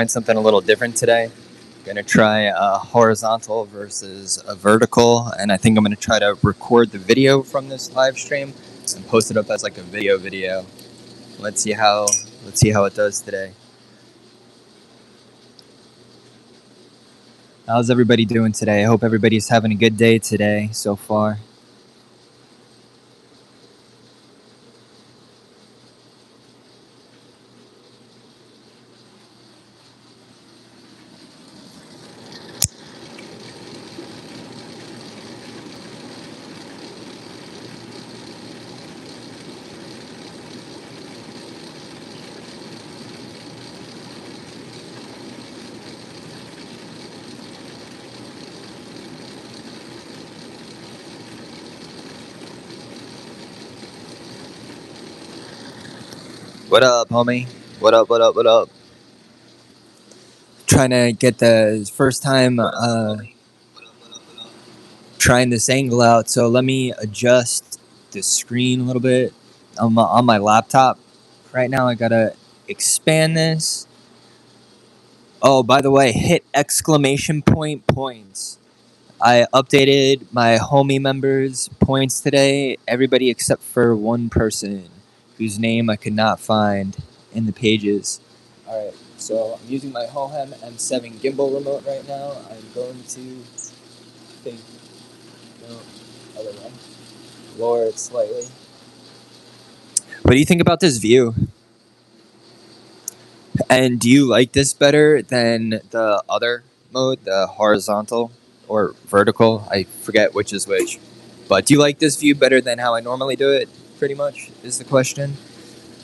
something a little different today. Gonna try a horizontal versus a vertical, and I think I'm gonna try to record the video from this live stream and post it up as like a video. Let's see how it does today. How's everybody doing today? I hope everybody's having a good day today so far. What up, homie? What up? Trying to get the first time trying this angle out, so let me adjust the screen a little bit on my laptop. Right now I gotta expand this. Oh, by the way, hit exclamation point points. I updated my homie members points today, everybody except for one person whose name I could not find in the pages. Alright, so I'm using my Hohem M7 gimbal remote right now. I'm going to lower it slightly. What do you think about this view? And do you like this better than the other mode, the horizontal or vertical? I forget which is which. But do you like this view better than how I normally do it? Pretty much is the question.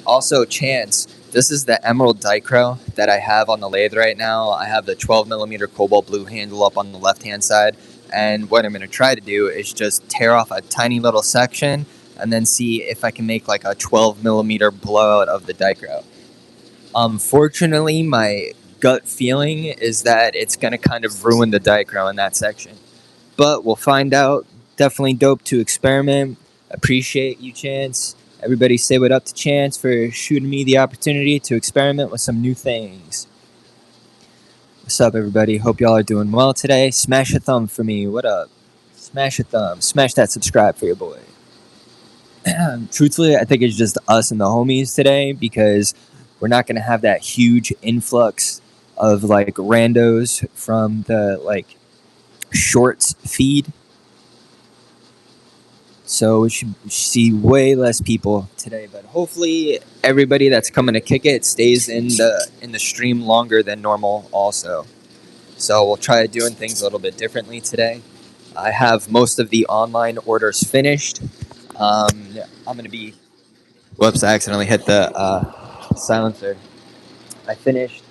Also, Chance, this is the emerald Dichro that I have on the lathe right now. I have the 12mm cobalt blue handle up on the left-hand side. And what I'm going to try to do is just tear off a tiny little section and then see if I can make like a 12mm blowout of the Dichro. Unfortunately, my gut feeling is that it's going to kind of ruin the Dichro in that section. But we'll find out. Definitely dope to experiment. Appreciate you, Chance. Everybody say what up to Chance for shooting me the opportunity to experiment with some new things. What's up, everybody? Hope y'all are doing well today. Smash a thumb for me. What up? Smash a thumb. Smash that subscribe for your boy. Truthfully, I think it's just us and the homies today because we're not going to have that huge influx of like randos from the like shorts feed. So we should see way less people today, but hopefully everybody that's coming to kick it stays in the stream longer than normal also. So we'll try doing things a little bit differently today. I have most of the online orders finished. I'm going to be... Whoops, I accidentally hit the silencer. I finished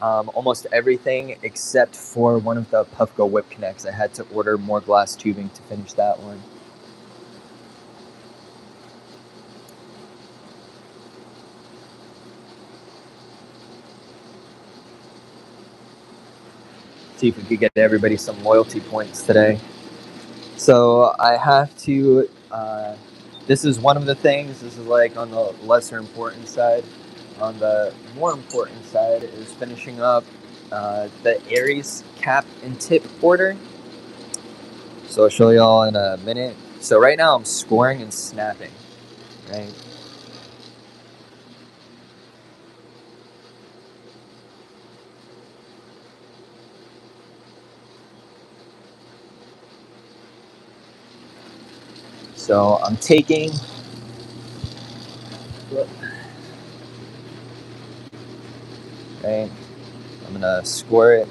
almost everything except for one of the Puffco whip connects. I had to order more glass tubing to finish that one. See if we could get everybody some loyalty points today. So I have to, this is one of the things, this is like on the lesser important side. On the more important side is finishing up the Aeris cap and tip order. So I'll show y'all in a minute. So right now I'm scoring and snapping, right? So I'm taking, right, I'm gonna score it.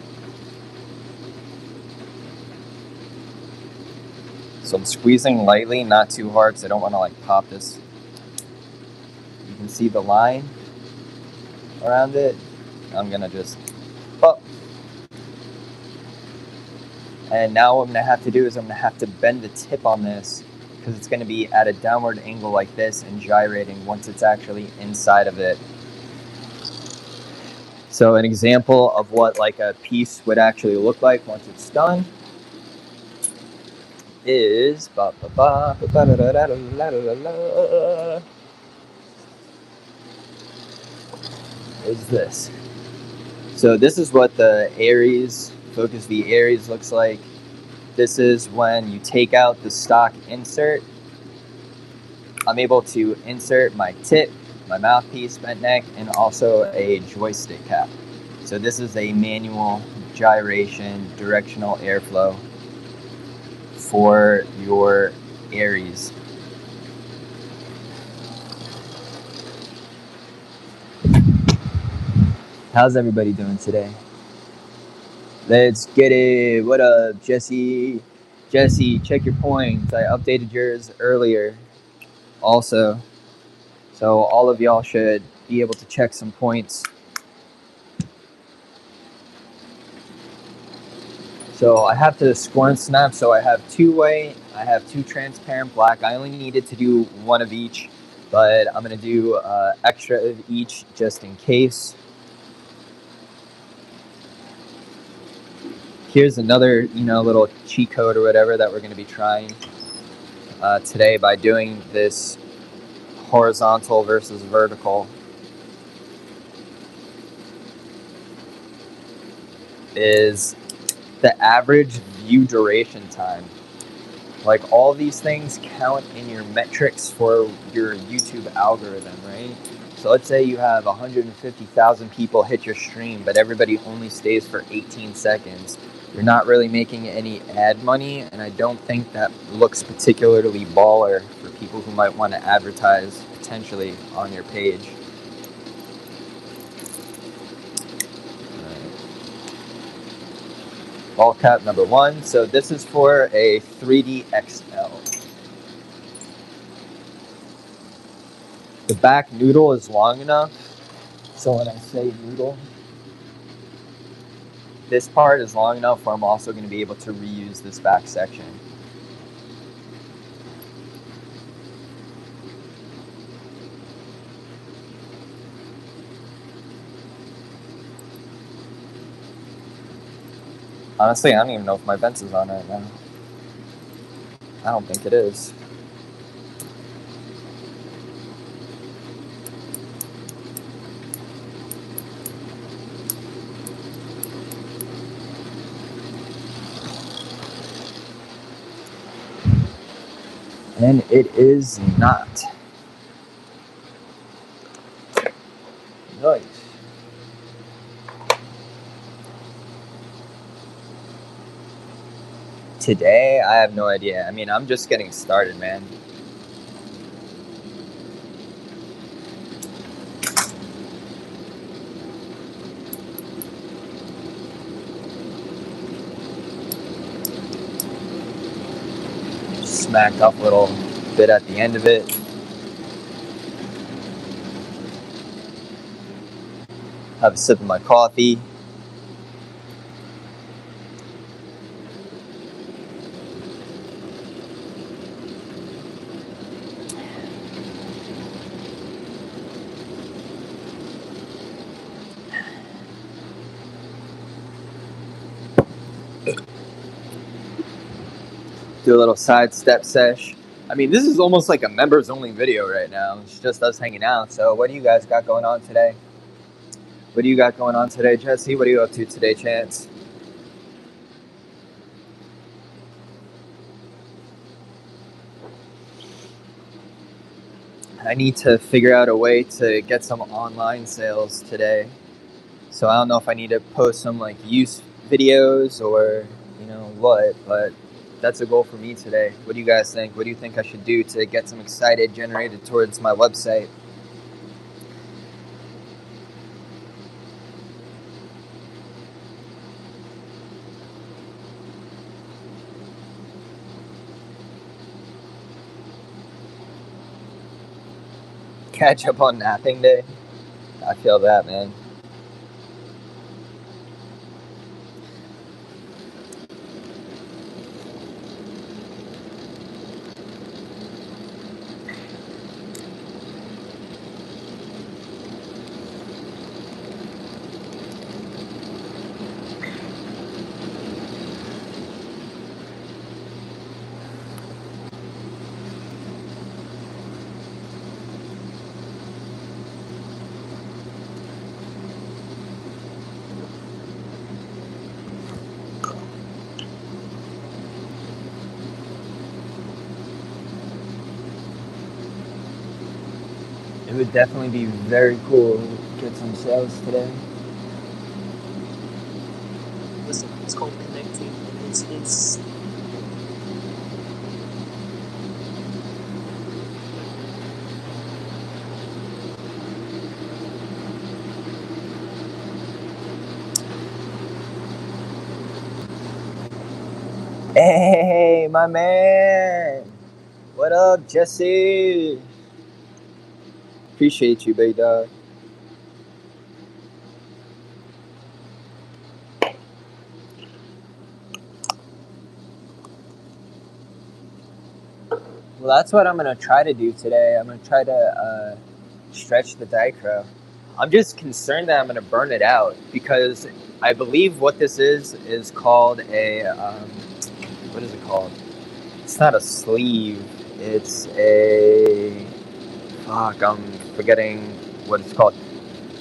So I'm squeezing lightly, not too hard, because I don't want to like pop this. You can see the line around it. I'm gonna just pop. And now what I'm gonna have to do is I'm gonna have to bend the tip on this because it's gonna be at a downward angle like this and gyrating once it's actually inside of it. So an example of what like a piece would actually look like once it's done is is this. So this is what the Aeris, Focus V Aeris looks like. This is when you take out the stock insert. I'm able to insert my tip, my mouthpiece, bent neck, and also a joystick cap. So this is a manual gyration, directional airflow for your Aeris. How's everybody doing today? Let's get it. What up, Jesse? Jesse, check your points. I updated yours earlier also. So all of y'all should be able to check some points. So I have to score and snap. So I have 2 white, I have 2 transparent black. I only needed to do 1 of each, but I'm gonna do extra of each just in case. Here's another, little cheat code or whatever that we're gonna be trying today by doing this horizontal versus vertical. Is the average view duration time. Like, all these things count in your metrics for your YouTube algorithm, right? So let's say you have 150,000 people hit your stream, but everybody only stays for 18 seconds. You're not really making any ad money, and I don't think that looks particularly baller for people who might want to advertise potentially on your page. Ball cap number 1. So this is for a 3D XL. The back noodle is long enough. So when I say noodle, this part is long enough where I'm also going to be able to reuse this back section. Honestly, I don't even know if my vents is on right now. I don't think it is. And it is not. Nice. Today, I have no idea. I mean, I'm just getting started, man. Smacked up a little bit at the end of it. Have a sip of my coffee. Do a little sidestep sesh. I mean, this is almost like a members only video right now. It's just us hanging out. So what do you guys got going on today? What do you got going on today, Jesse? What are you up to today, Chance? I need to figure out a way to get some online sales today. So I don't know if I need to post some like use videos or what, but that's a goal for me today. What do you guys think? What do you think I should do to get some excited generated towards my website? Catch up on napping day. I feel that, man. It would definitely be very cool to get some sales today. Listen, it's called connecting. It's Hey, my man. What up, Jesse? Appreciate you, big dog. Well, that's what I'm going to try to do today. I'm going to try to stretch the Dichro. I'm just concerned that I'm going to burn it out because I believe what this is called a, what is it called? It's not a sleeve. It's a, fuck, I'm forgetting what it's called.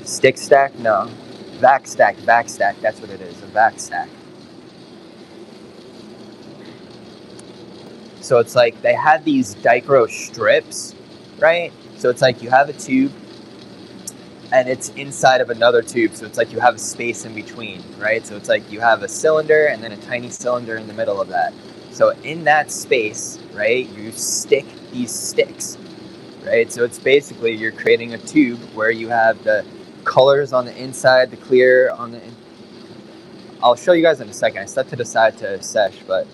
Stick stack? No. Vac stack. That's what it is, a vac stack. So it's like they had these Dichro strips, right? So it's like you have a tube and it's inside of another tube. So it's like you have a space in between, right? So it's like you have a cylinder and then a tiny cylinder in the middle of that. So in that space, right, you stick these sticks, right? So it's basically you're creating a tube where you have the colors on the inside, the clear on the I'll show you guys in a second. I stepped to the side to sesh, but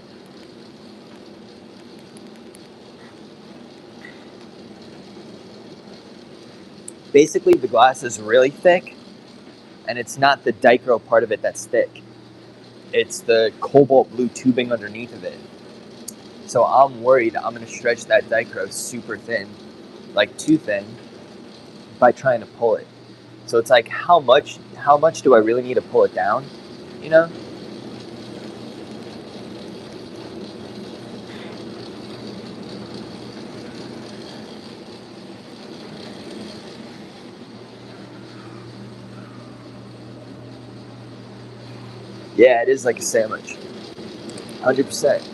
basically the glass is really thick and it's not the Dichro part of it that's thick. It's the cobalt blue tubing underneath of it. So I'm worried I'm going to stretch that Dichro super thin, like too thin, by trying to pull it. So it's like how much do I really need to pull it down, you know? Yeah, it is like a sandwich. 100%.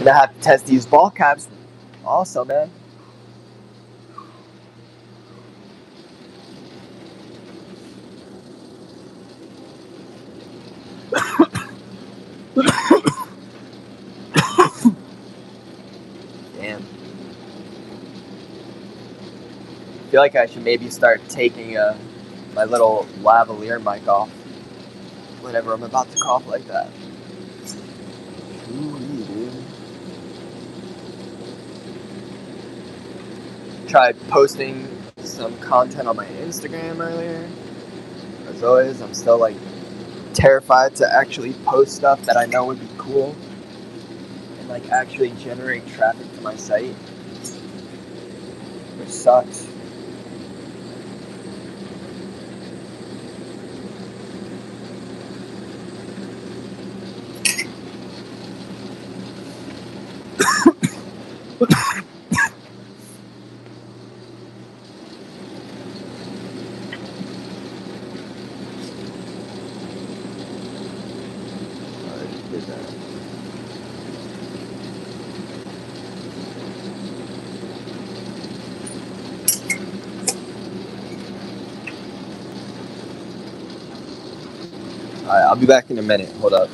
Gonna have to test these ball caps also, man. Damn. I feel like I should maybe start taking my little lavalier mic off whenever I'm about to cough like that. Ooh, dude. Tried posting some content on my Instagram earlier. As always, I'm still like terrified to actually post stuff that I know would be cool and like actually generate traffic to my site, which sucks. Alright, I'll be back in a minute. Hold up.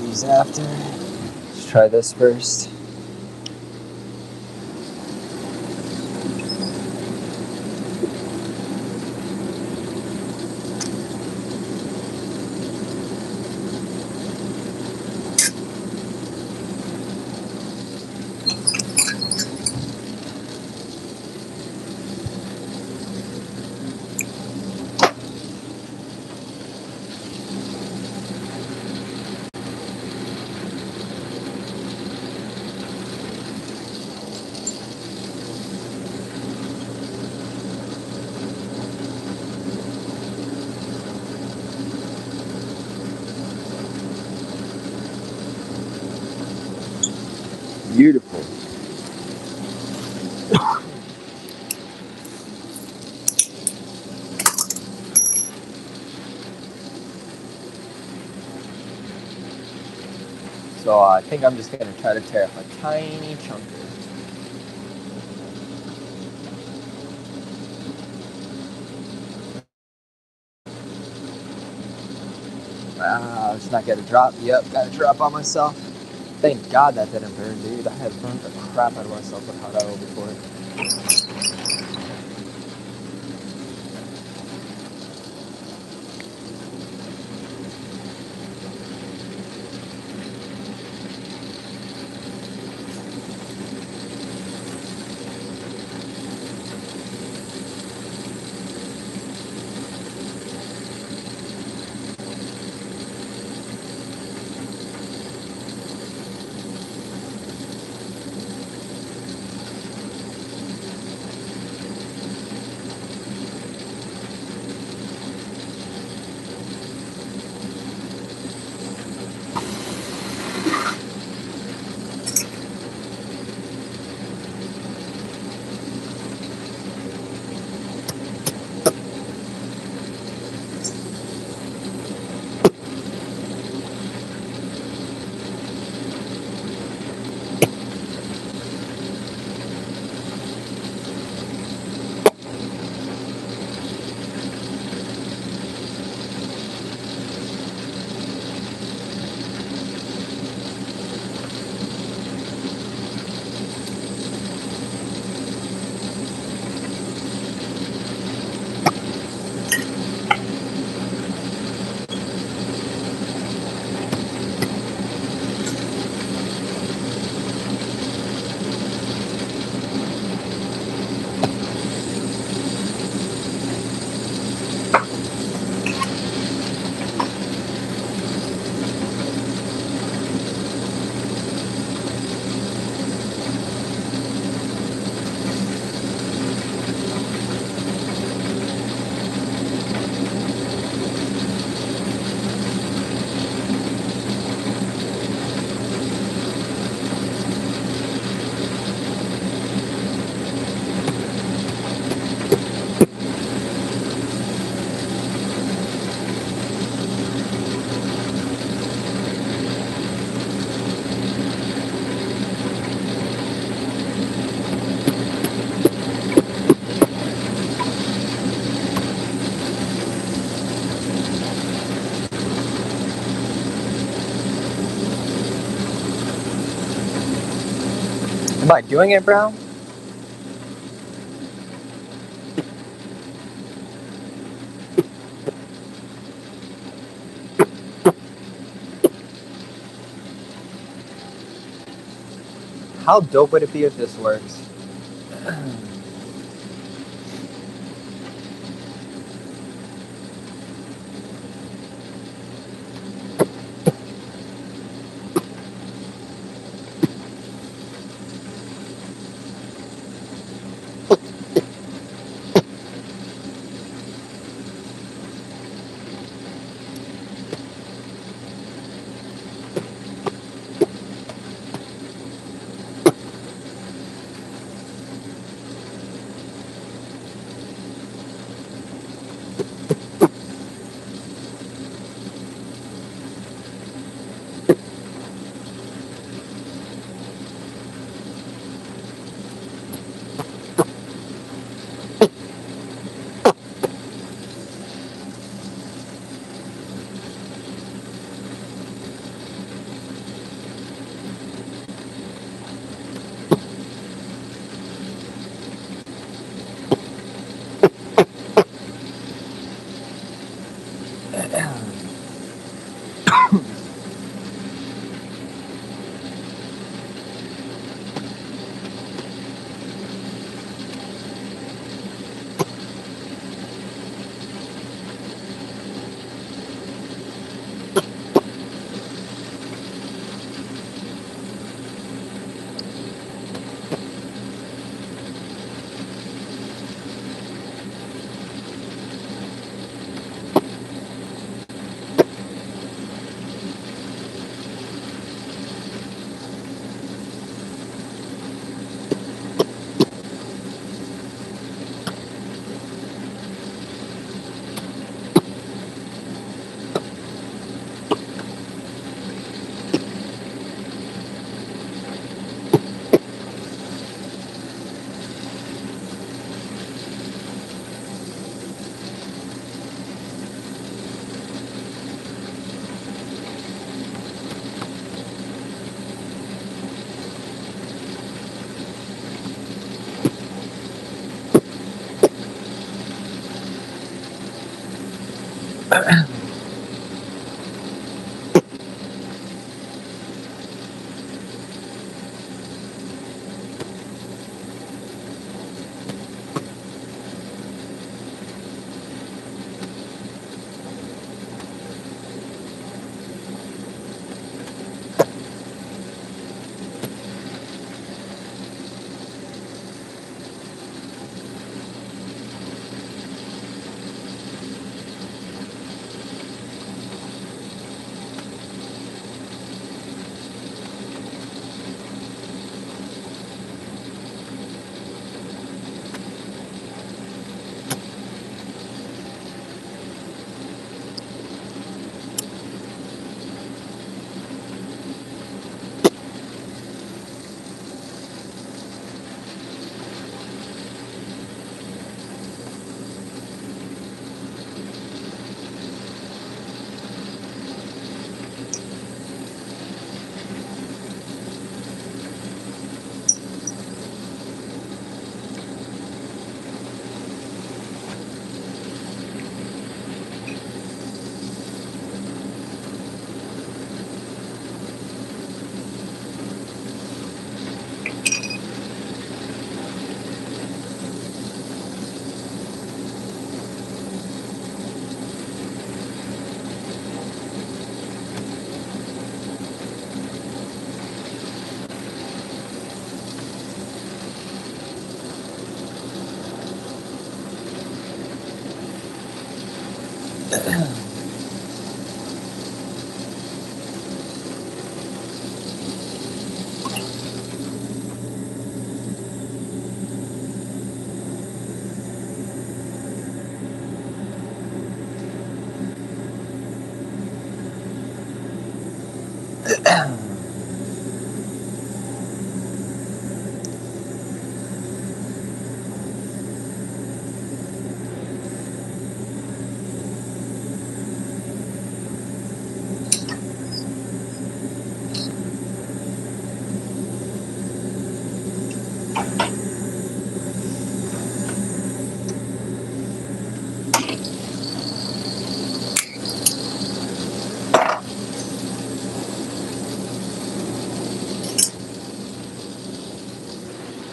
these after. Let's try this first. Beautiful. So I think I'm just going to try to tear up a tiny chunk of it. It's not going to drop. Yep, got to drop on myself. Thank God that didn't burn, dude. I had burned the crap out of myself with hot oil before. Am I doing it, bro? How dope would it be if this works?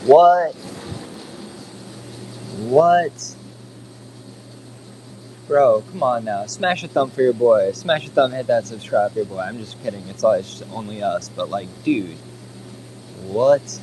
What? What? Bro, come on now. Smash a thumb for your boy. Smash a thumb, hit that subscribe for your boy. I'm just kidding. It's just only us. But like, dude, what?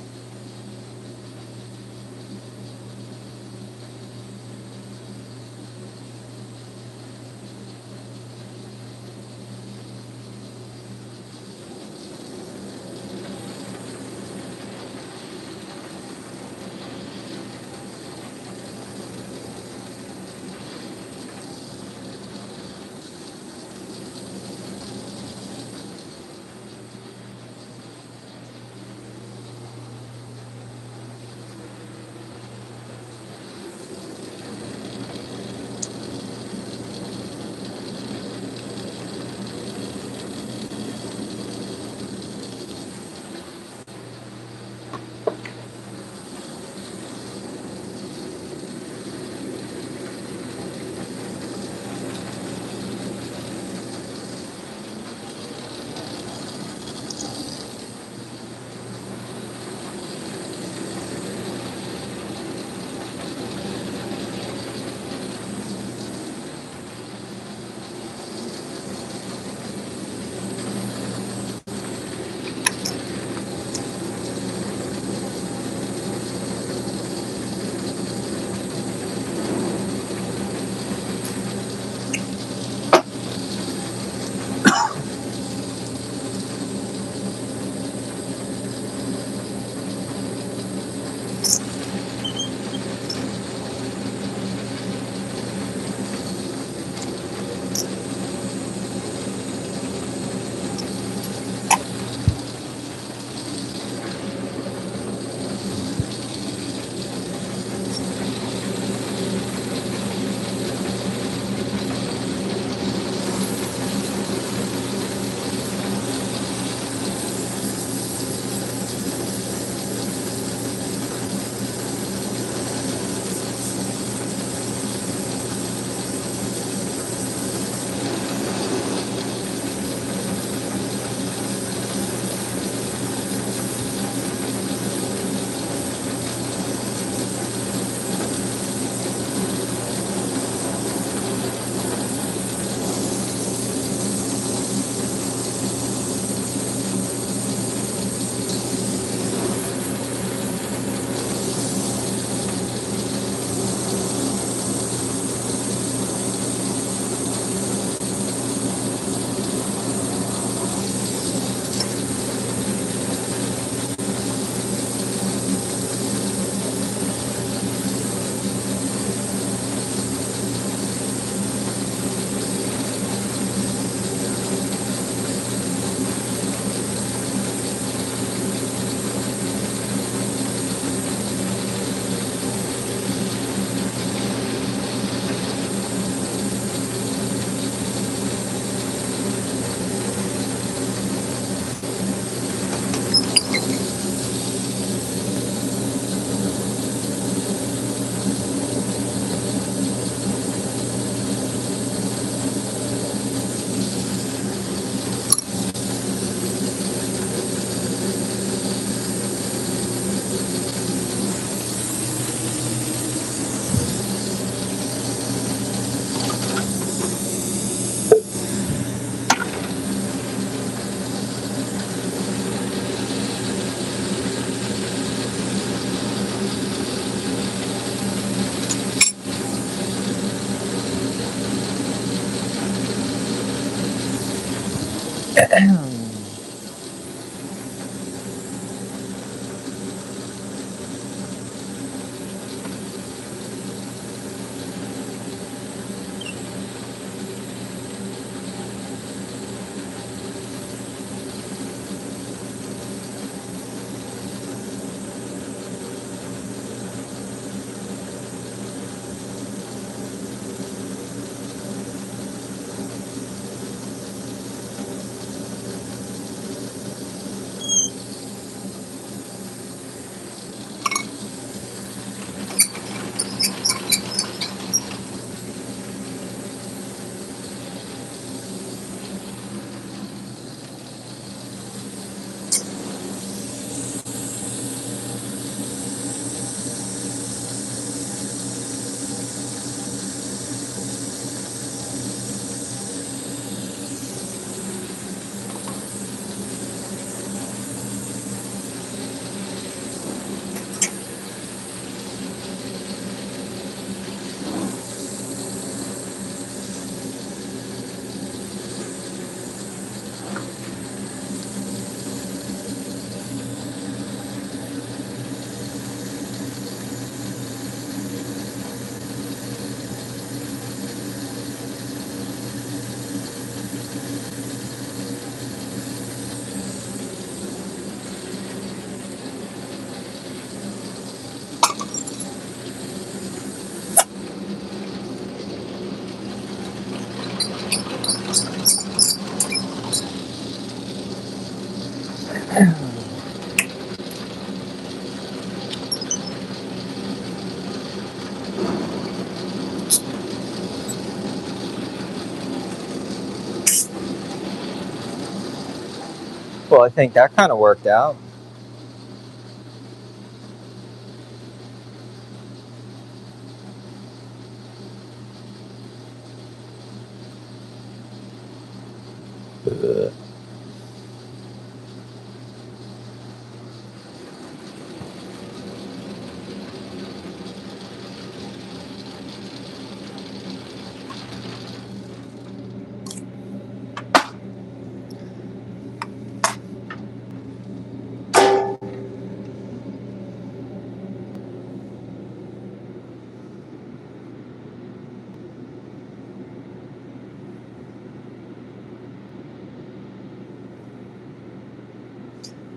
Well, I think that kind of worked out.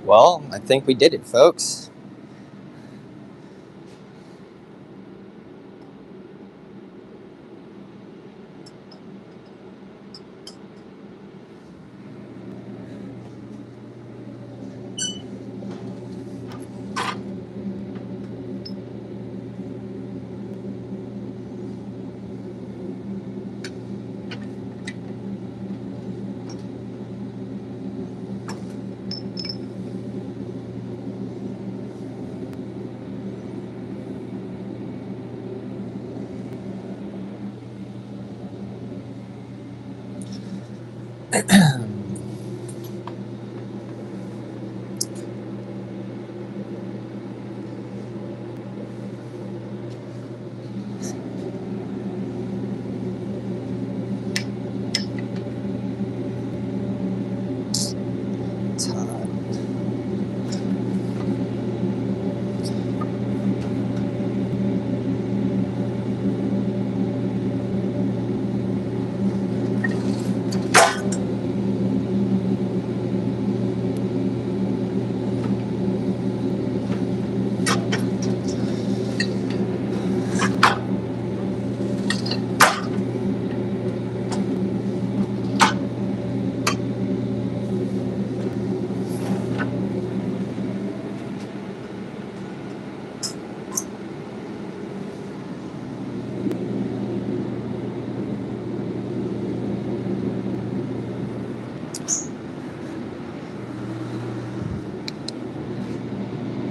Well, I think we did it, folks.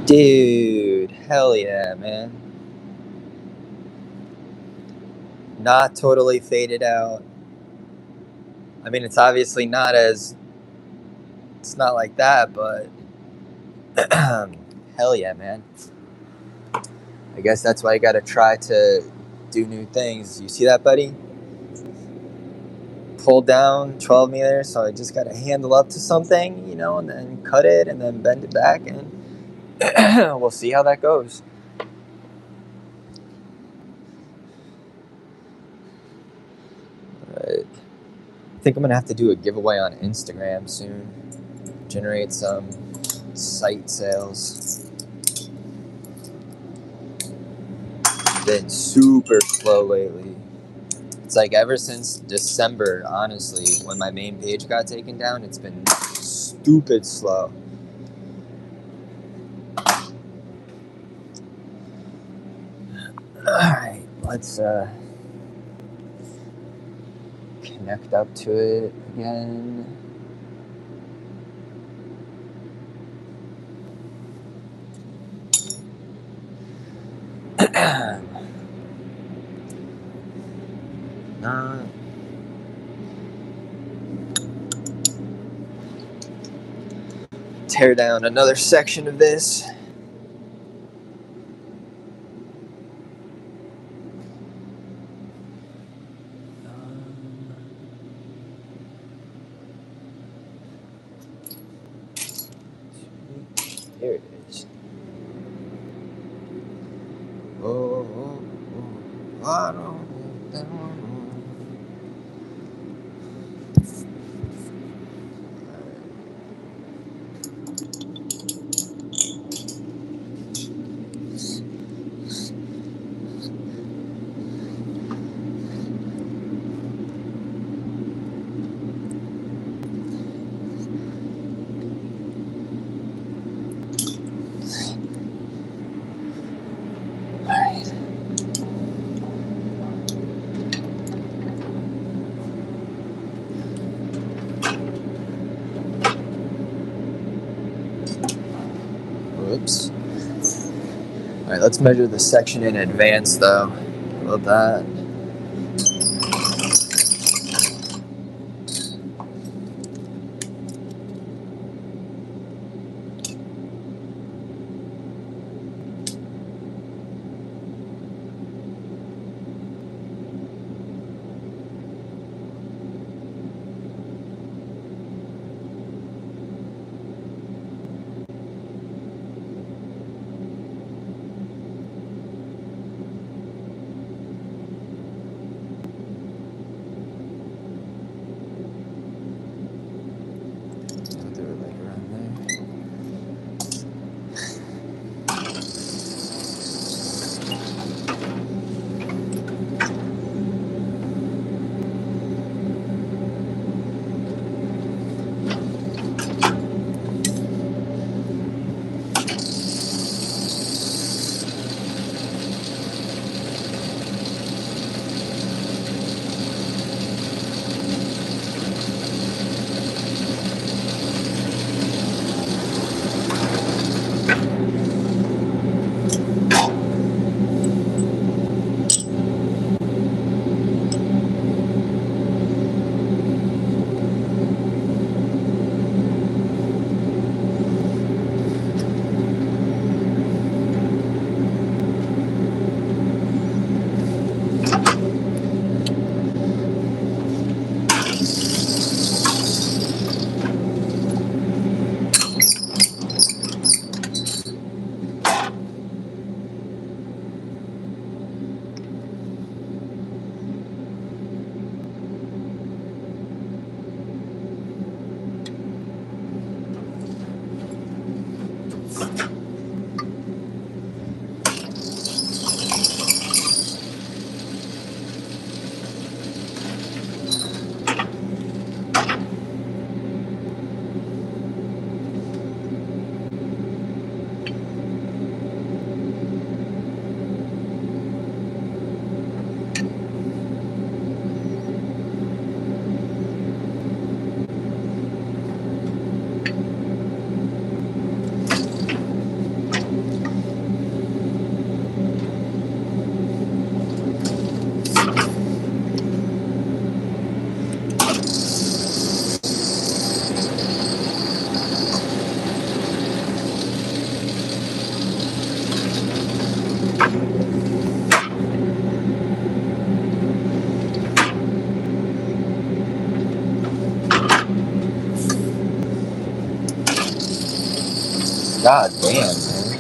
Dude, hell yeah, man. Not totally faded out. I mean, it's obviously not as... It's not like that, but... hell yeah, man. I guess that's why I gotta try to do new things. You see that, buddy? pull down 12 meters, so I just got to handle up to something, you know, and then cut it and then bend it back, and we'll see how that goes. Alright. I think I'm going to have to do a giveaway on Instagram soon. Generate some site sales. Been super slow lately. It's like ever since December, honestly, when my main page got taken down, it's been stupid slow. Alright, let's connect up to it again. Tear down another section of this. There it is. I don't Whoops. Alright, let's measure the section in advance though. How about that? God damn, man.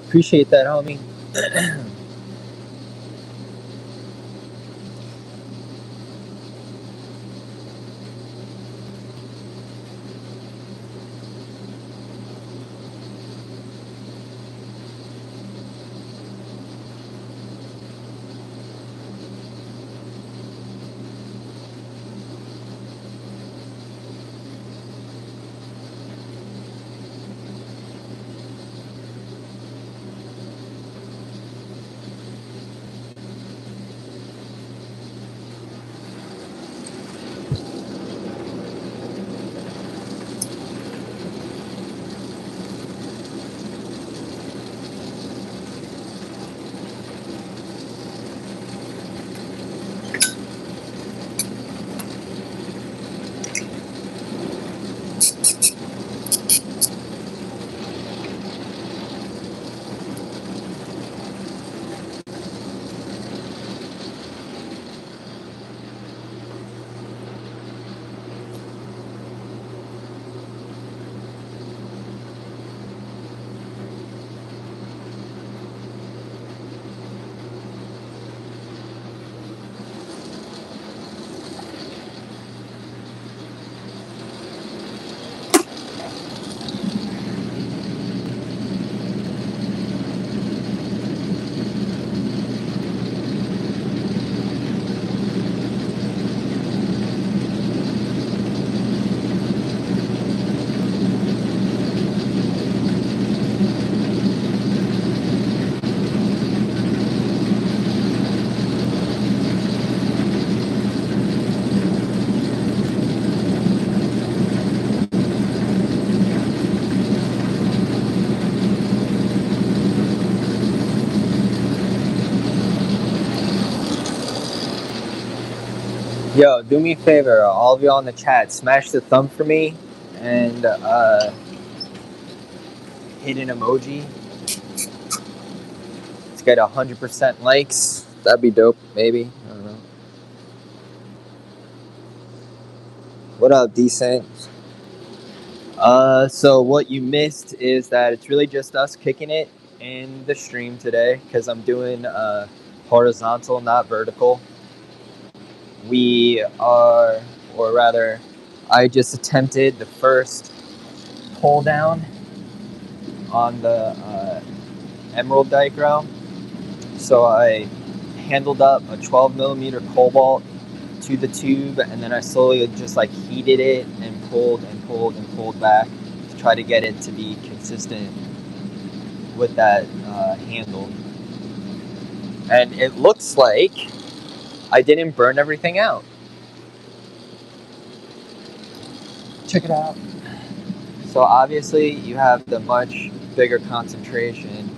Appreciate that, homie. Yo, do me a favor, all of y'all in the chat, smash the thumb for me and hit an emoji. Let's get 100% likes. That'd be dope, maybe. I don't know. What up, decent? So what you missed is that it's really just us kicking it in the stream today because I'm doing horizontal, not vertical. We are, or rather, I just attempted the first pull down on the emerald Dichro. So I handled up a 12mm cobalt to the tube, and then I slowly just like heated it and pulled and pulled and pulled back to try to get it to be consistent with that handle. And it looks like I didn't burn everything out. Check it out. So obviously you have the much bigger concentration.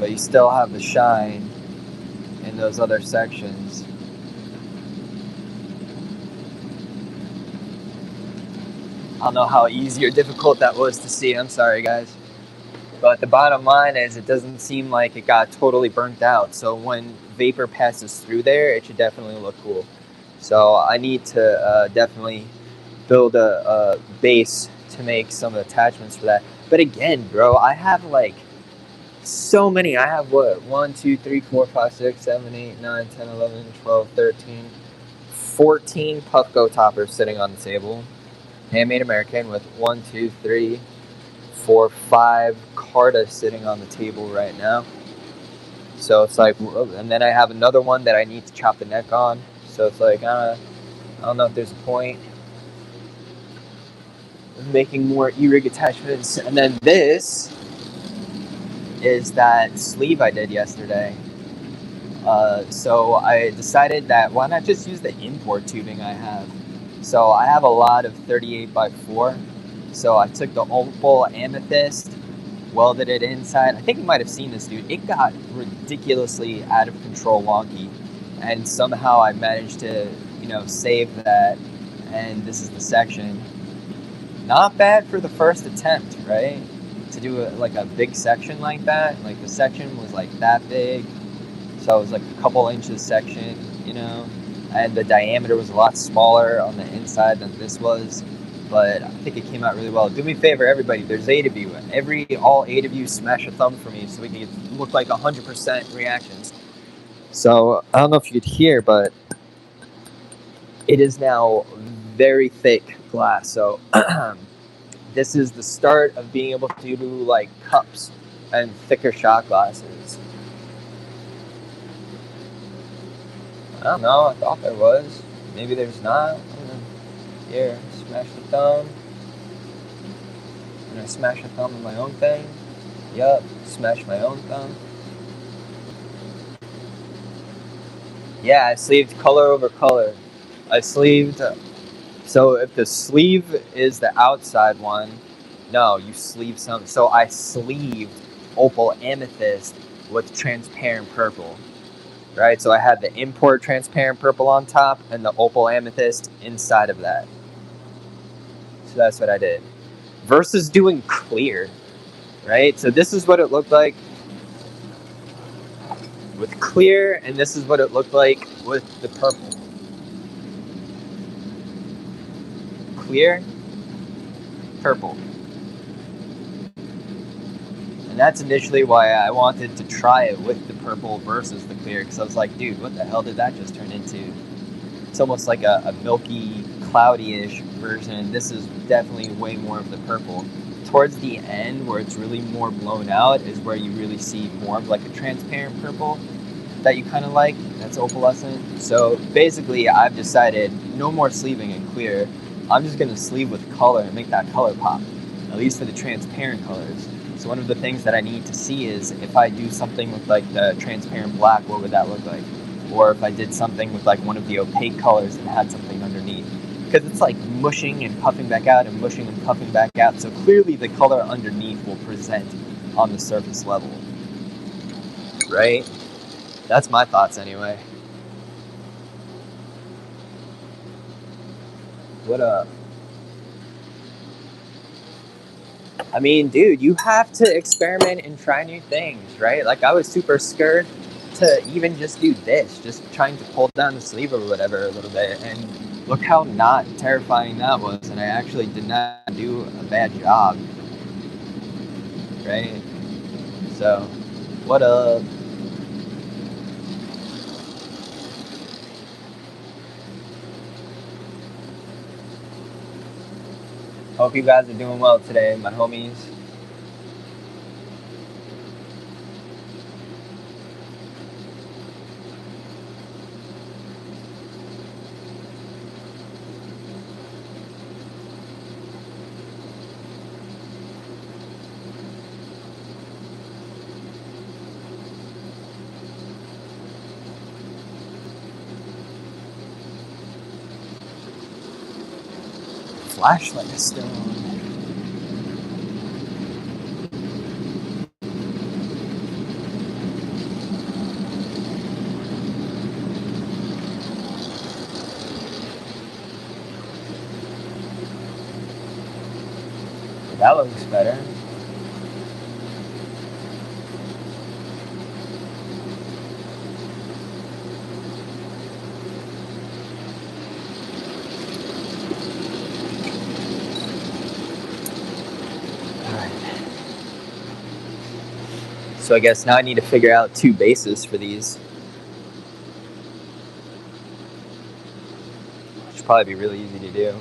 But you still have the shine in those other sections. I don't know how easy or difficult that was to see. I'm sorry, guys. But the bottom line is it doesn't seem like it got totally burnt out. So when vapor passes through there, it should definitely look cool. So I need to definitely build a base to make some attachments for that. But again, bro, I have like So many. I have what? 1, 2, 3, 4, 5, 6, 7, 8, 9, 10, 11, 12, 13, 14 Puffco toppers sitting on the table. Handmade American with 1, 2, 3, 4, 5 Carta sitting on the table right now. So it's like, and then I have another one that I need to chop the neck on. So it's like, I don't know if there's a point of making more E-rig attachments. And then this is that sleeve I did yesterday. So I decided that why not just use the import tubing I have. So I have a lot of 38x4. So I took the opal amethyst, welded it inside. I think you might have seen this, dude. It got ridiculously out of control wonky, and somehow I managed to, save that. And this is the section. Not bad for the first attempt, right? To do a big section like that. Like the section was like that big, so it was like a couple inches section, and the diameter was a lot smaller on the inside than this was. But I think it came out really well. Do me a favor, everybody. There's 8 of you. All 8 of you, smash a thumb for me so we can look like 100% reactions. So I don't know if you could hear, but it is now very thick glass. So this is the start of being able to do like cups and thicker shot glasses. I don't know. I thought there was. Maybe there's not. Here, smash the thumb. And I smash a thumb on my own thing. Yup, smash my own thumb. Yeah, I sleeved color over color. I sleeved. So if the sleeve is the outside one, no, you sleeve some. So I sleeved opal amethyst with transparent purple. Right, so I had the import transparent purple on top and the opal amethyst inside of that. So that's what I did. Versus doing clear, right? So this is what it looked like with clear, and this is what it looked like with the purple. Clear, purple. And that's initially why I wanted to try it with the purple versus the clear, because I was like, dude, what the hell did that just turn into? It's almost like a milky, cloudy-ish version. This is definitely way more of the purple. Towards the end, where it's really more blown out, is where you really see more of like a transparent purple that you kind of like, that's opalescent. So basically, I've decided no more sleeving in clear. I'm just going to sleeve with color and make that color pop, at least for the transparent colors. So one of the things that I need to see is if I do something with like the transparent black, what would that look like? Or if I did something with like one of the opaque colors and had something underneath. Because it's like mushing and puffing back out and mushing and puffing back out. So clearly the color underneath will present on the surface level. Right? That's my thoughts anyway. What up? I mean, dude, you have to experiment and try new things, right? Like I was super scared to even just do this, just trying to pull down the sleeve or whatever a little bit, and look how not terrifying that was, and I actually did not do a bad job, right? So, what up? Hope you guys are doing well today, my homies. Flash like a stone. That looks better. So I guess now I need to figure out 2 bases for these. Which should probably be really easy to do.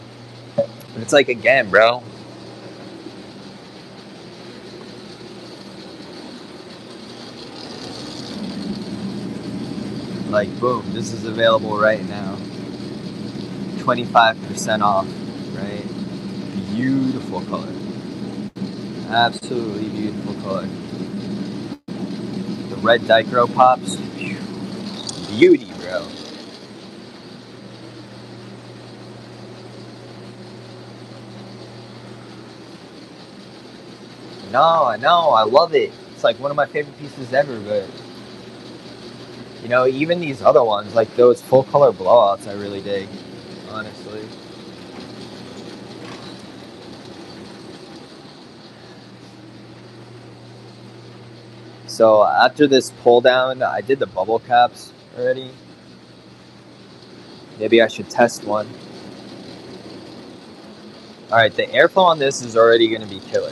But it's like, again, bro. Like, boom, this is available right now. 25% off, right? Beautiful color. Absolutely beautiful color. The red Dichro pops. Beauty, bro. No, I know, I love it. It's like one of my favorite pieces ever, but you know, even these other ones, like those full color blowouts, I really dig, honestly. So after this pull down, I did the bubble caps already. Maybe I should test one. Alright, the airflow on this is already going to be killer.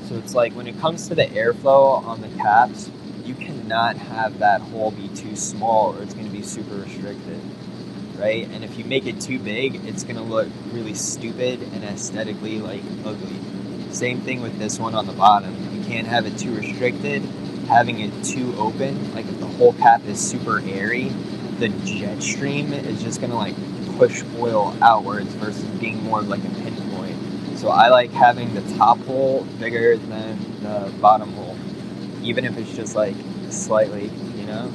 So it's like when it comes to the airflow on the caps, you cannot have that hole be too small or it's going to be super restricted, right? And if you make it too big, it's going to look really stupid and aesthetically like ugly. Same thing with this one on the bottom. You can't have it too restricted. Having it too open, like if the whole cap is super airy, the jet stream is just going to like push oil outwards versus being more of like a pinpoint. So I like having the top hole bigger than the bottom hole, even if it's just like slightly, you know?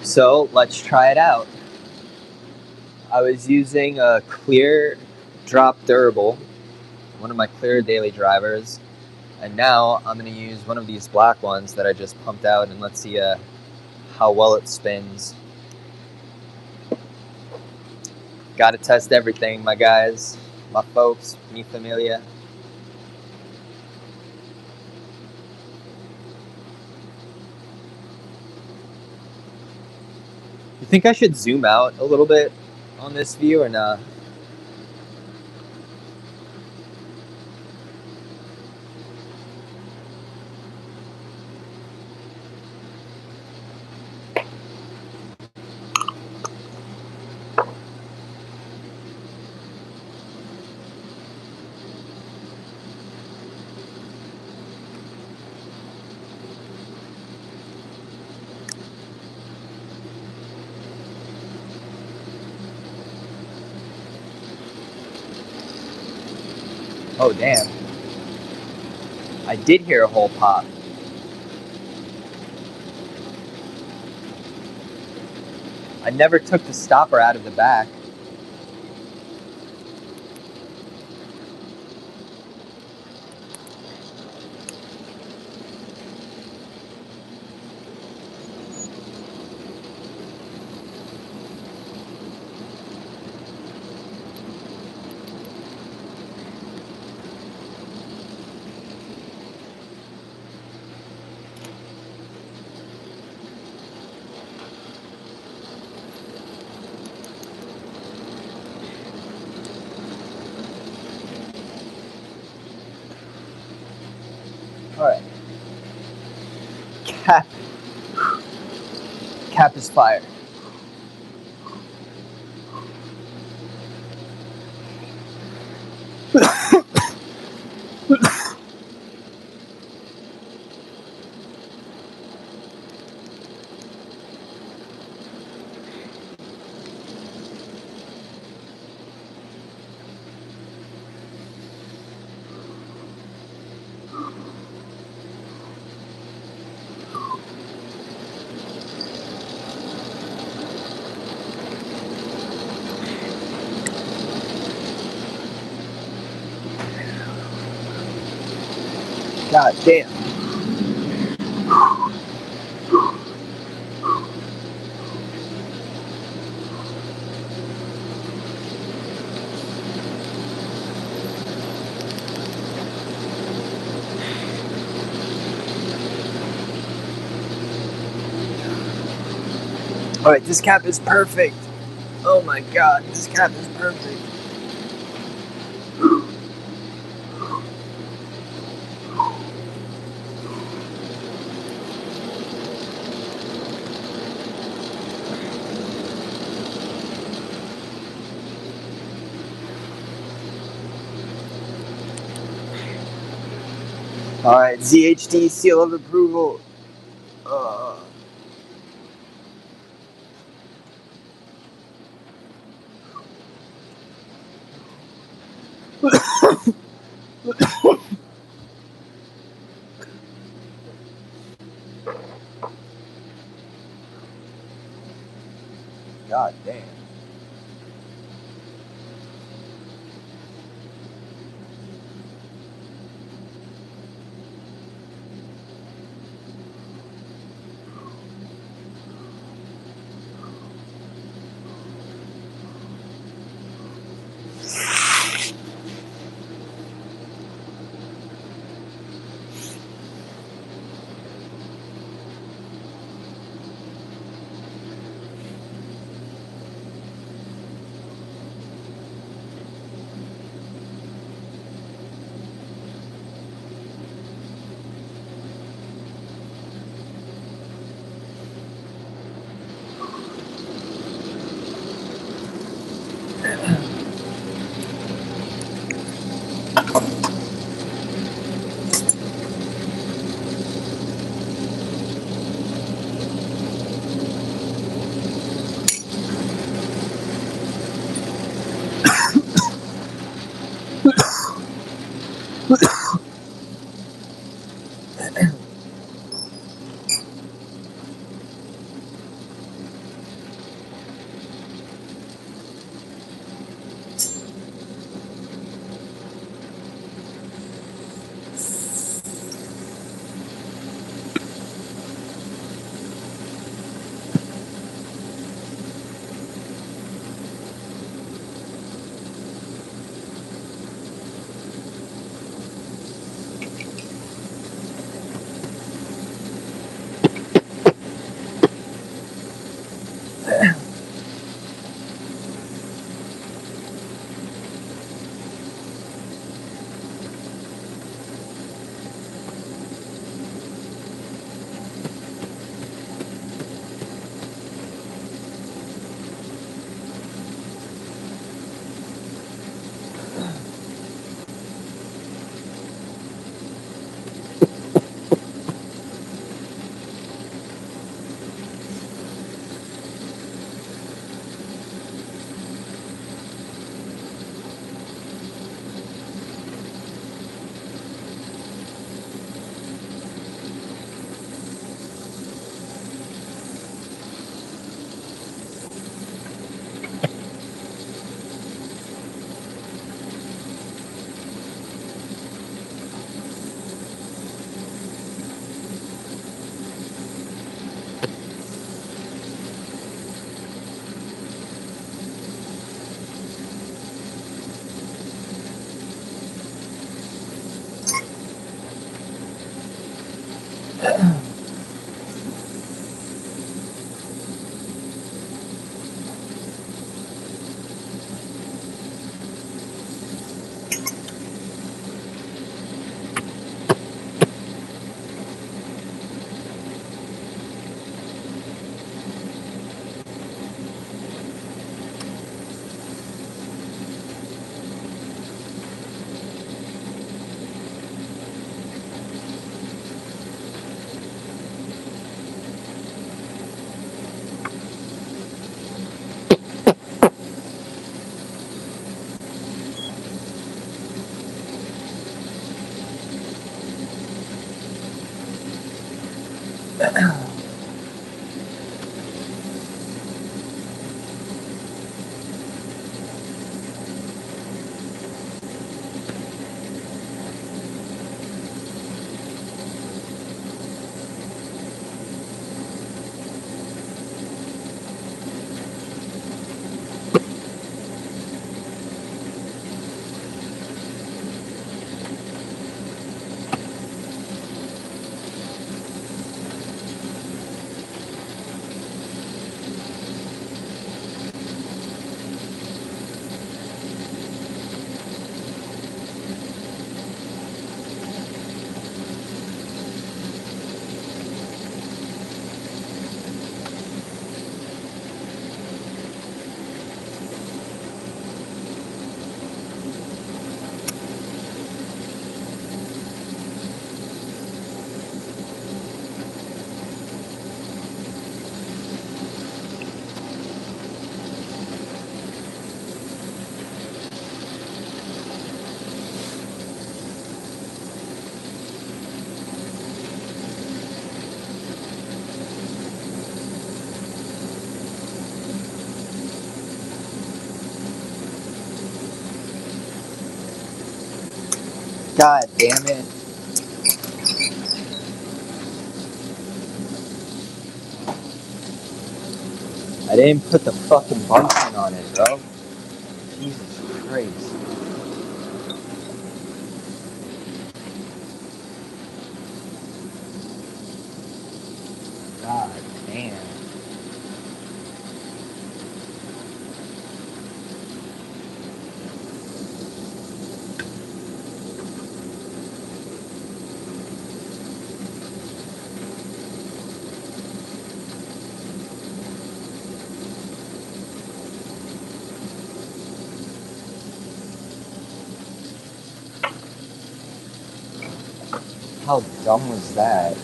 So let's try it out. I was using a clear drop durable, one of my clear daily drivers, and now I'm going to use one of these black ones that I just pumped out, and let's see how well it spins. Gotta test everything, my guys, my folks, mi familia. You think I should zoom out a little bit on this view or not? Oh, damn. I did hear a hole pop. I never took the stopper out of the back. Alright. Cap. Cap is fire. God damn. Alright, this cap is perfect. Oh my god, this cap is perfect. Perfect. All right, ZHD seal of approval. God damn. God damn it. I didn't put the fucking bunsen on it, bro. Jesus Christ. God damn. How dumb was that?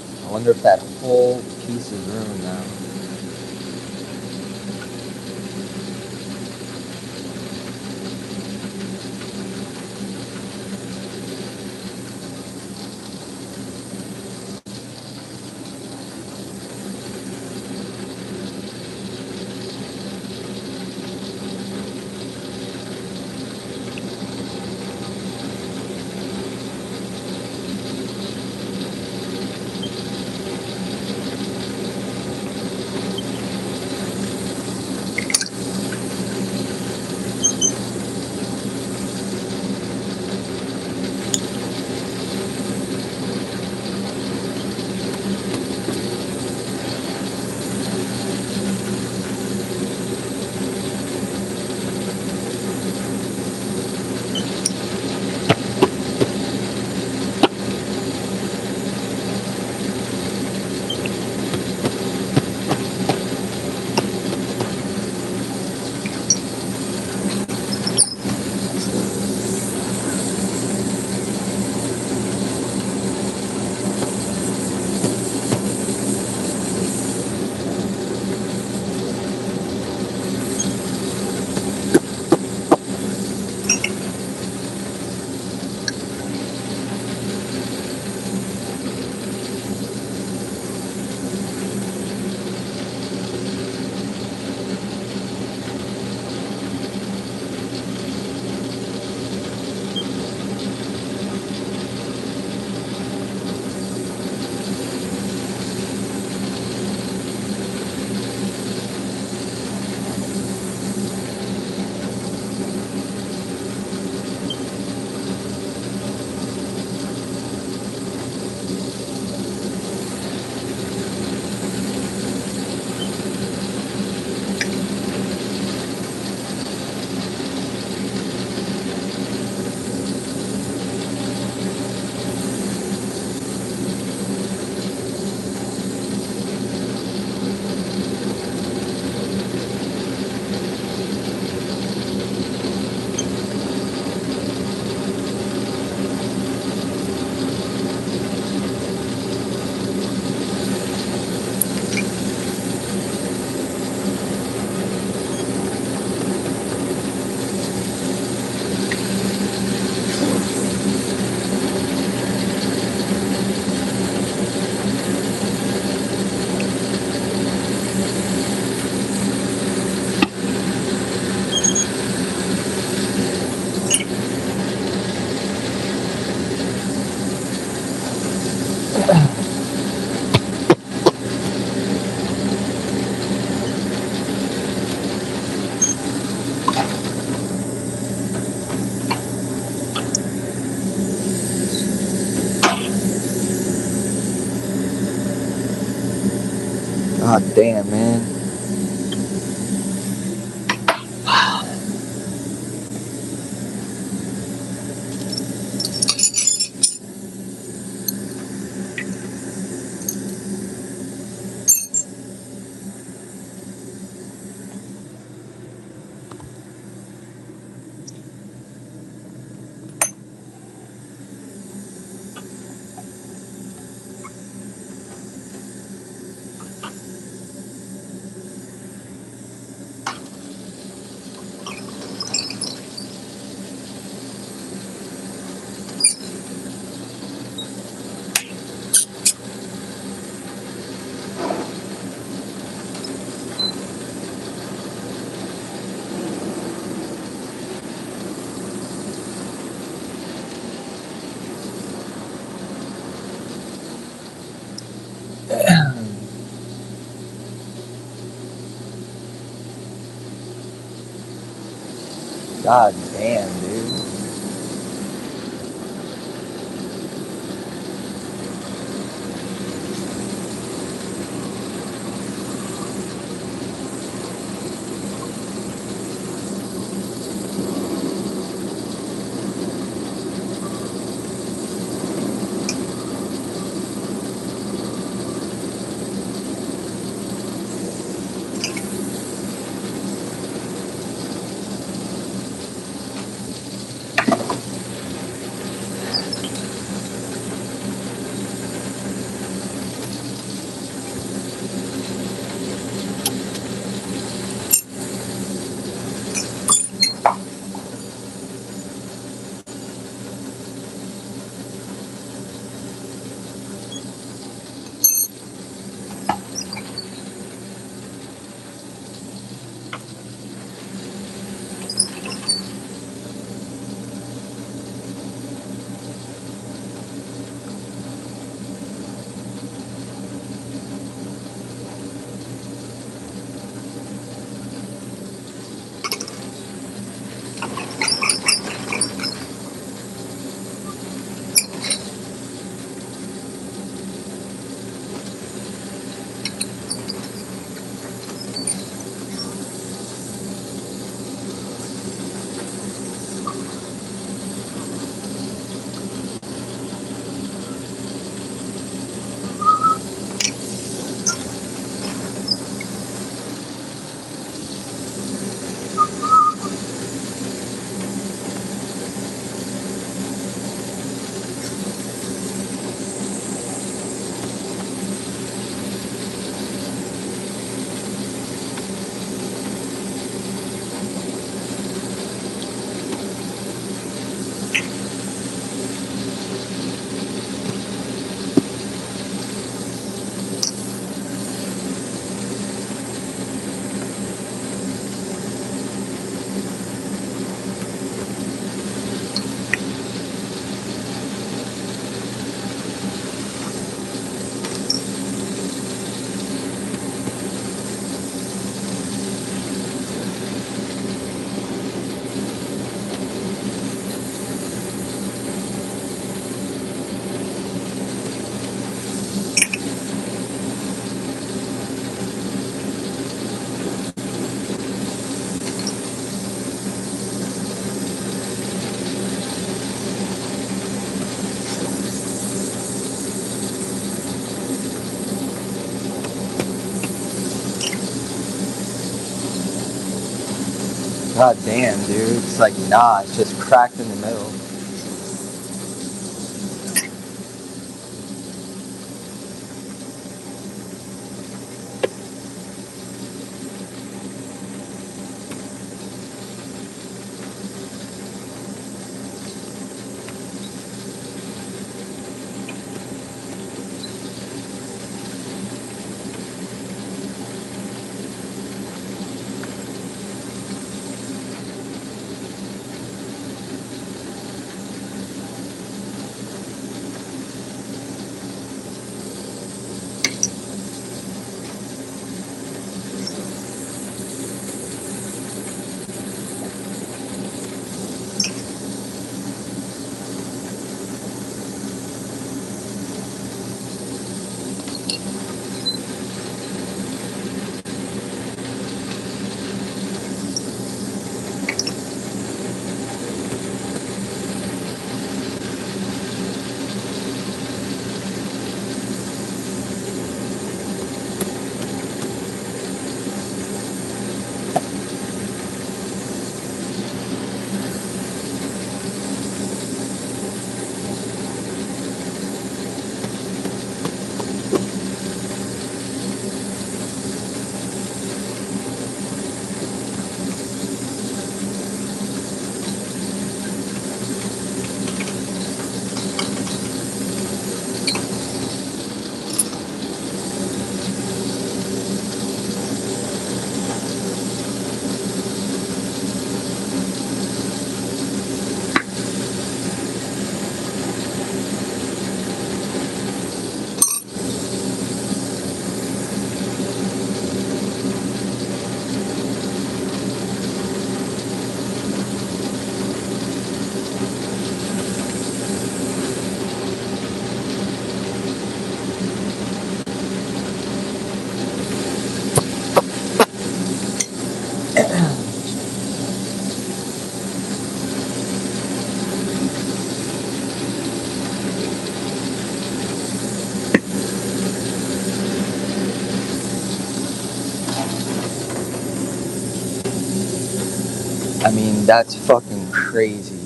I wonder if that whole piece is ruined now. God damn, man. God damn, dude. God damn, dude. It's like, nah, it's just cracked in the middle. I mean, that's fucking crazy.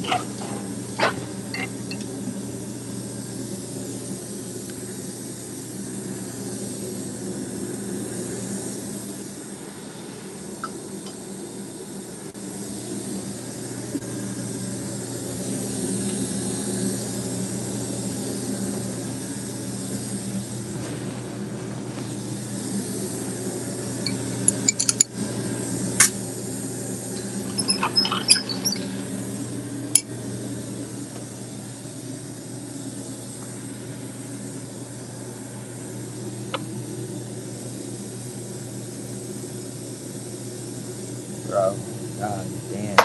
Bro, god damn.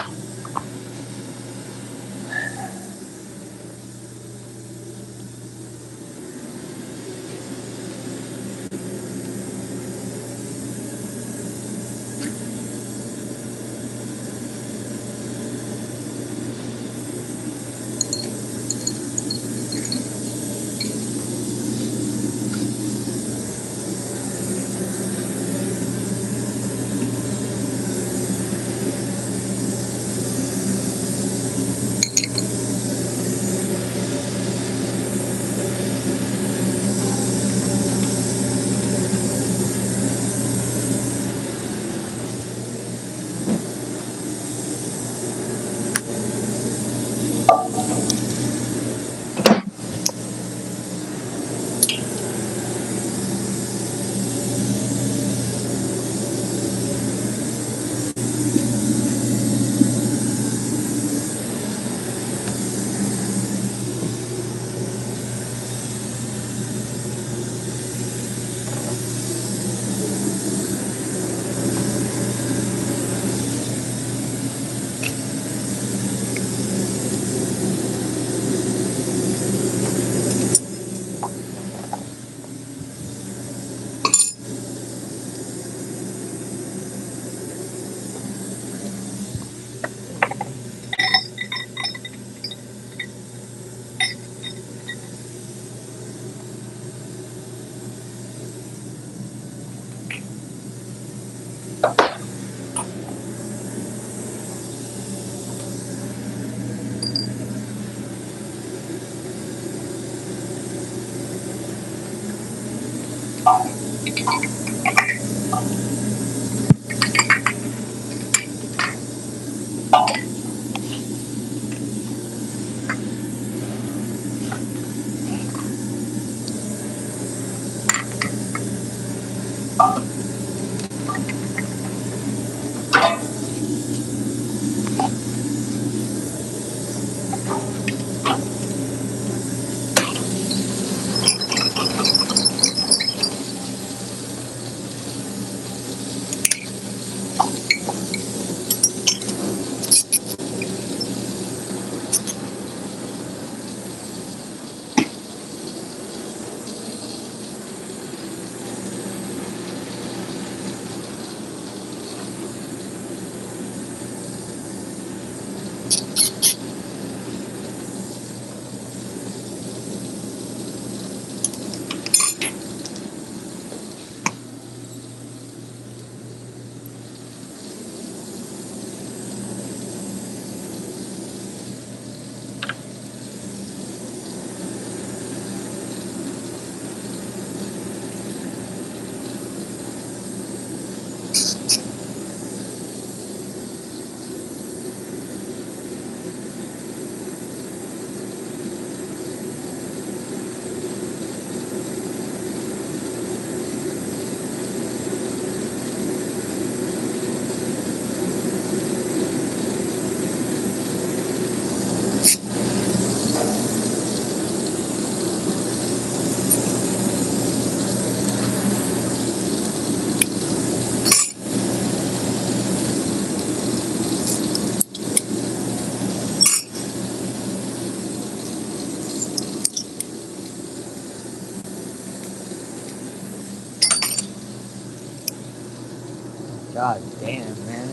God damn, man.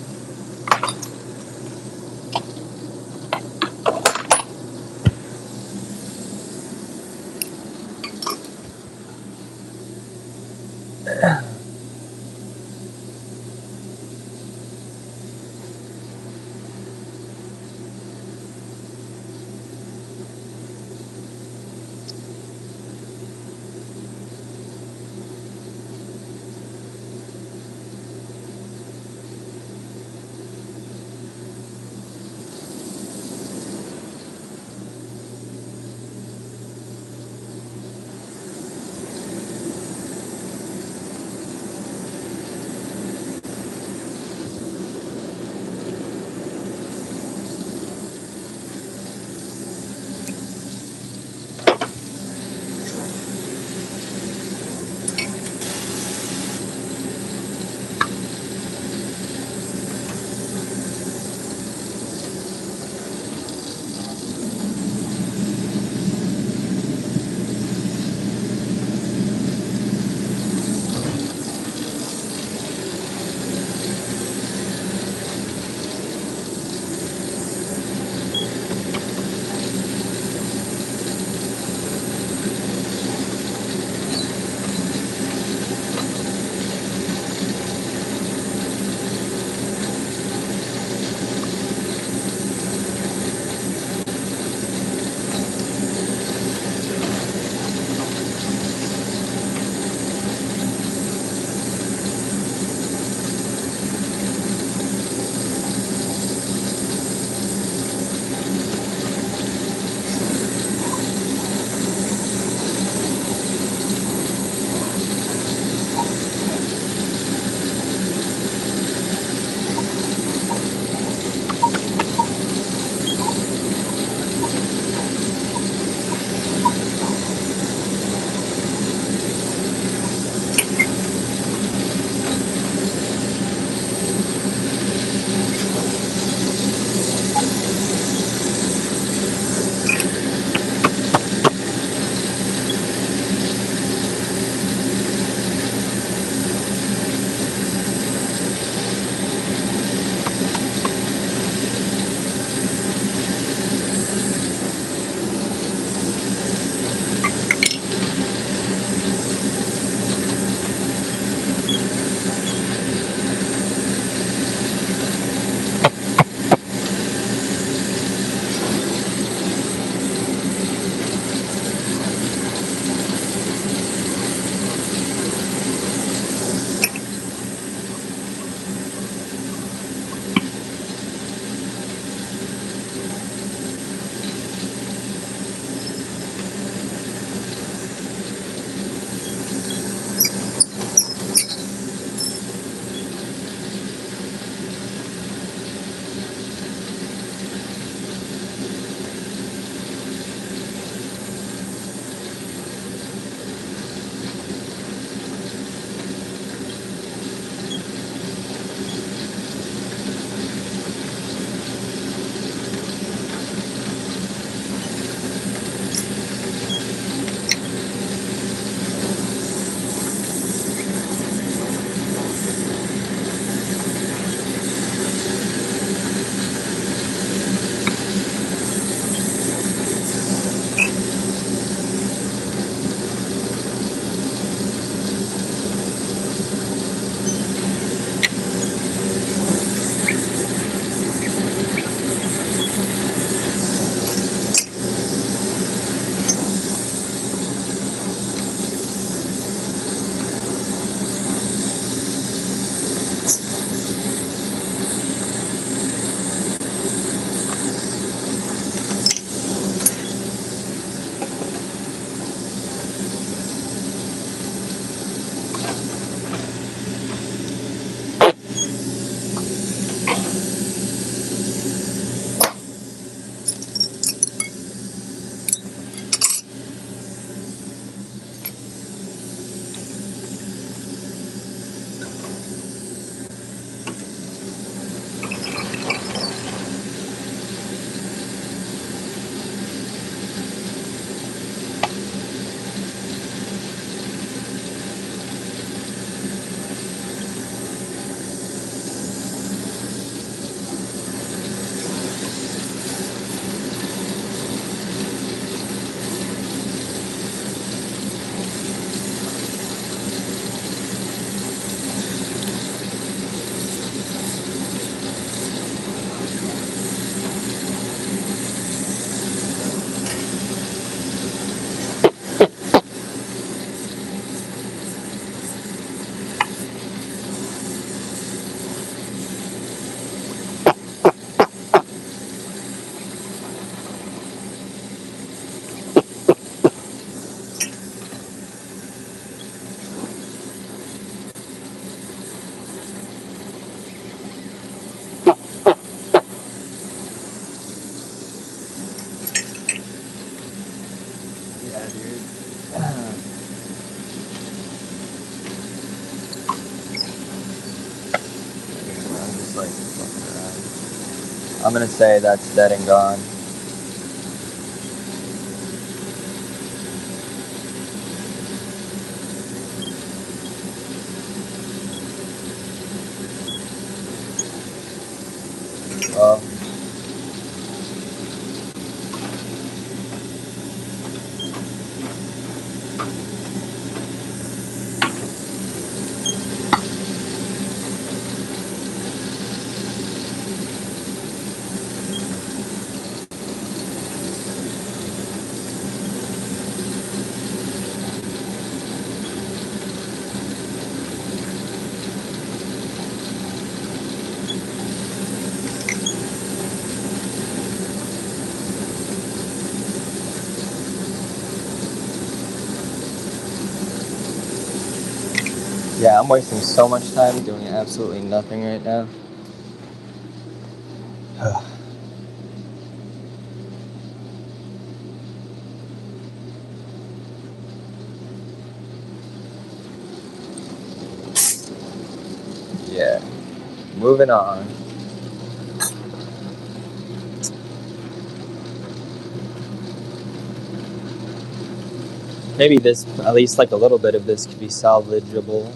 Yeah, dude. I'm just like fucking around. I'm gonna say that's dead and gone. Well, yeah, I'm wasting so much time doing absolutely nothing right now. Yeah, moving on. Maybe this, at least like a little bit of this, could be salvageable.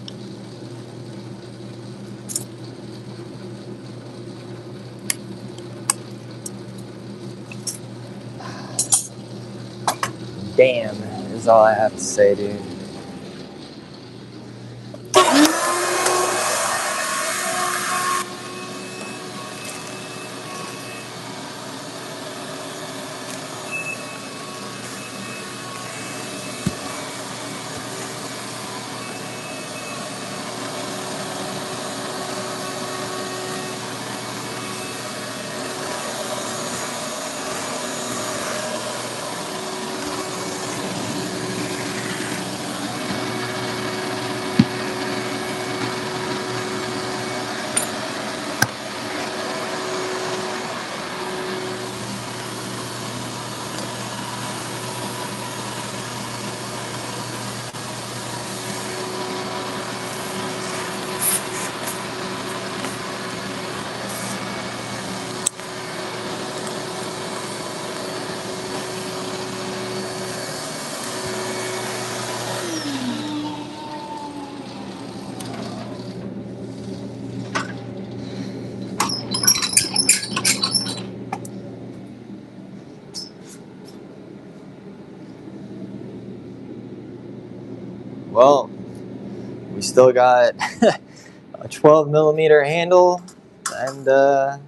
Damn, is all I have to say, dude. Well, we still got a 12 millimeter handle and at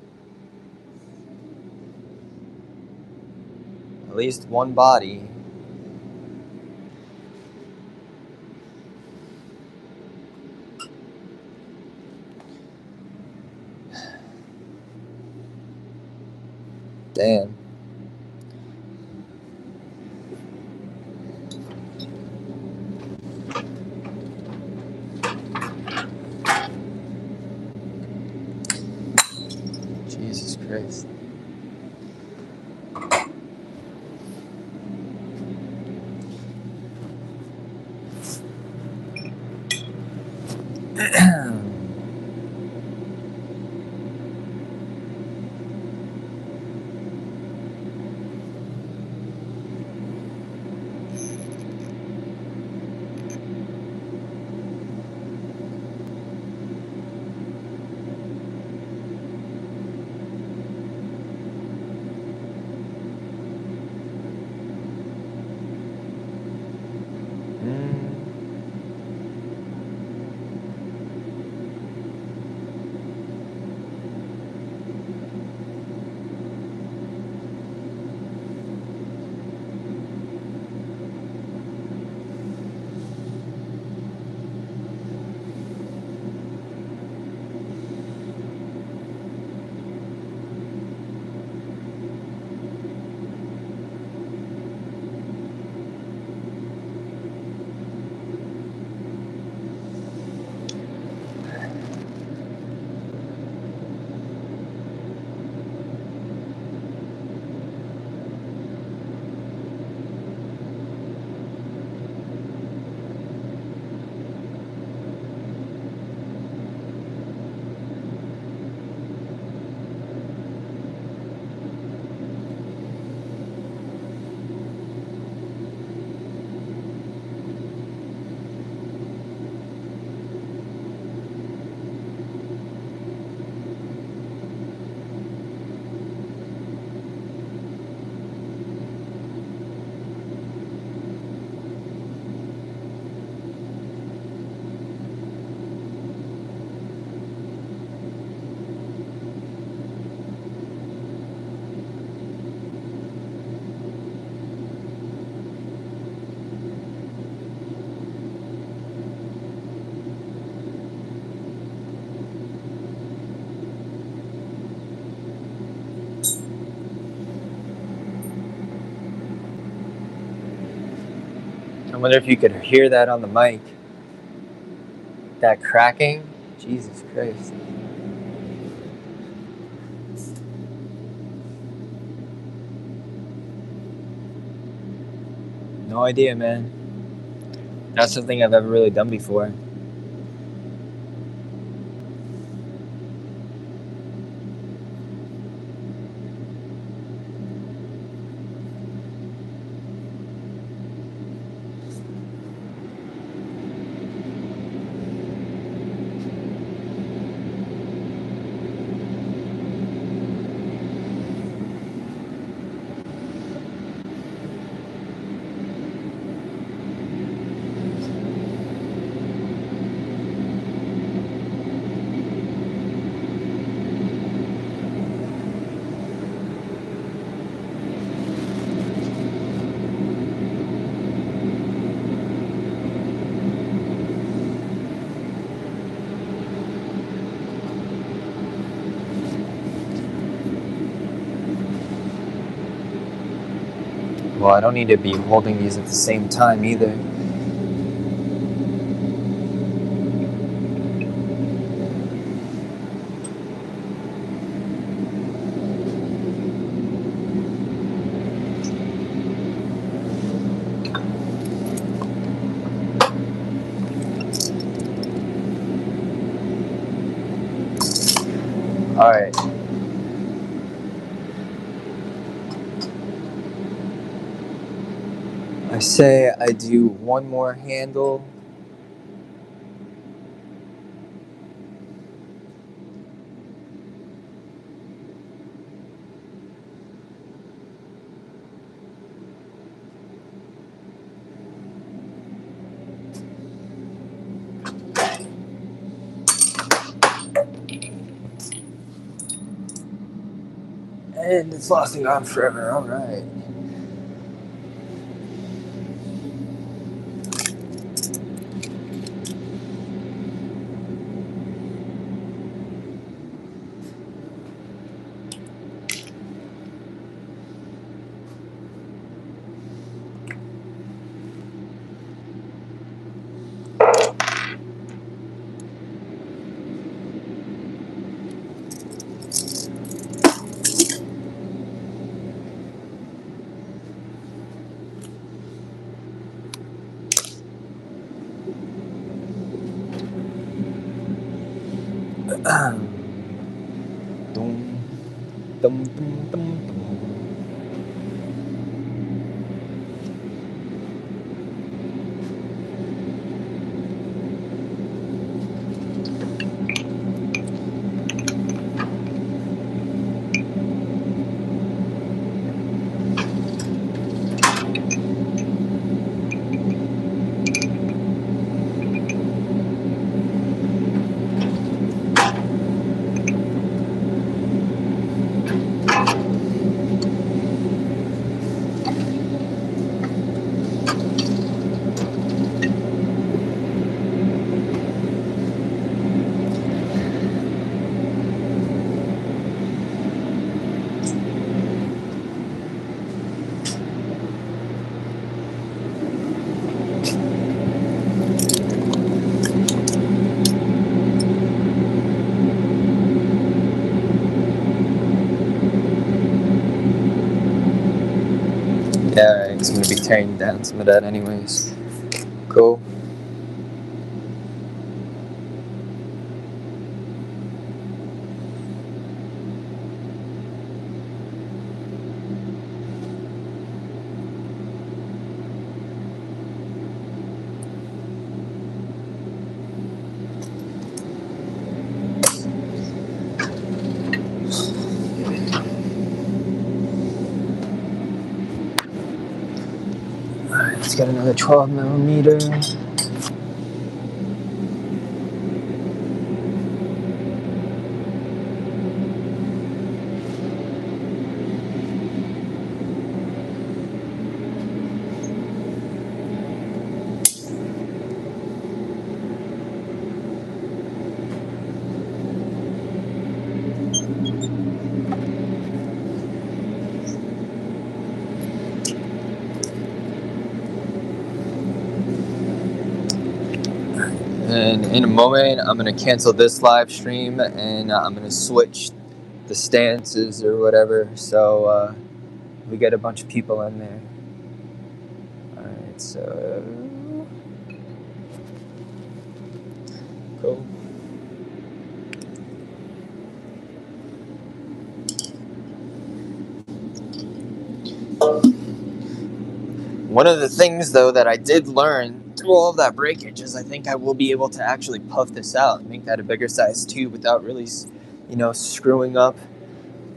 least one body. Damn. Jesus Christ. I wonder if you could hear that on the mic. That cracking? Jesus Christ. No idea, man. Not something I've ever really done before. Well, I don't need to be holding these at the same time either. Alright. I say I do one more handle. And it's lost and gone forever. Alright. Dum, dum, dum, dum. Yeah, alright, it's gonna be tearing down some of that anyways. Cool. Alright, let's get another 12 millimeter. And in a moment, I'm going to cancel this live stream and I'm going to switch the stances or whatever. So we get a bunch of people in there. Alright, so cool. One of the things, though, that I did learn through all of that breakage is I think I will be able to actually puff this out and make that a bigger size tube without really, screwing up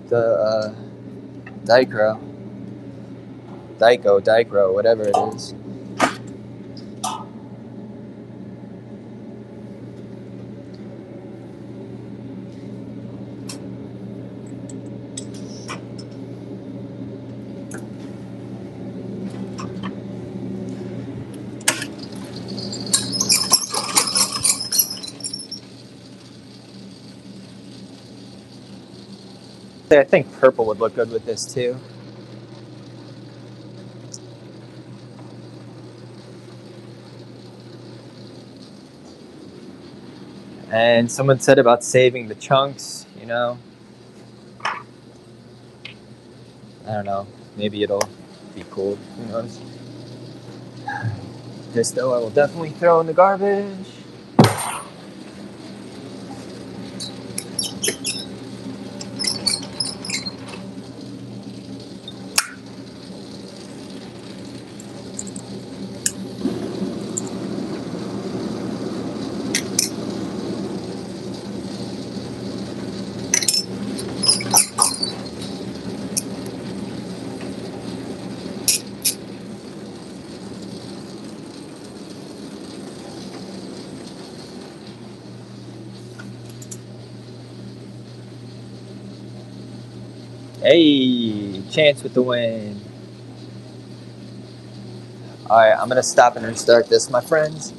the Dichro, whatever it is. I think purple would look good with this too. And someone said about saving the chunks, I don't know, maybe it'll be cool, who knows. This, though, I will definitely throw in the garbage. Hey, chance with the win. Alright, I'm going to stop and restart this, my friends.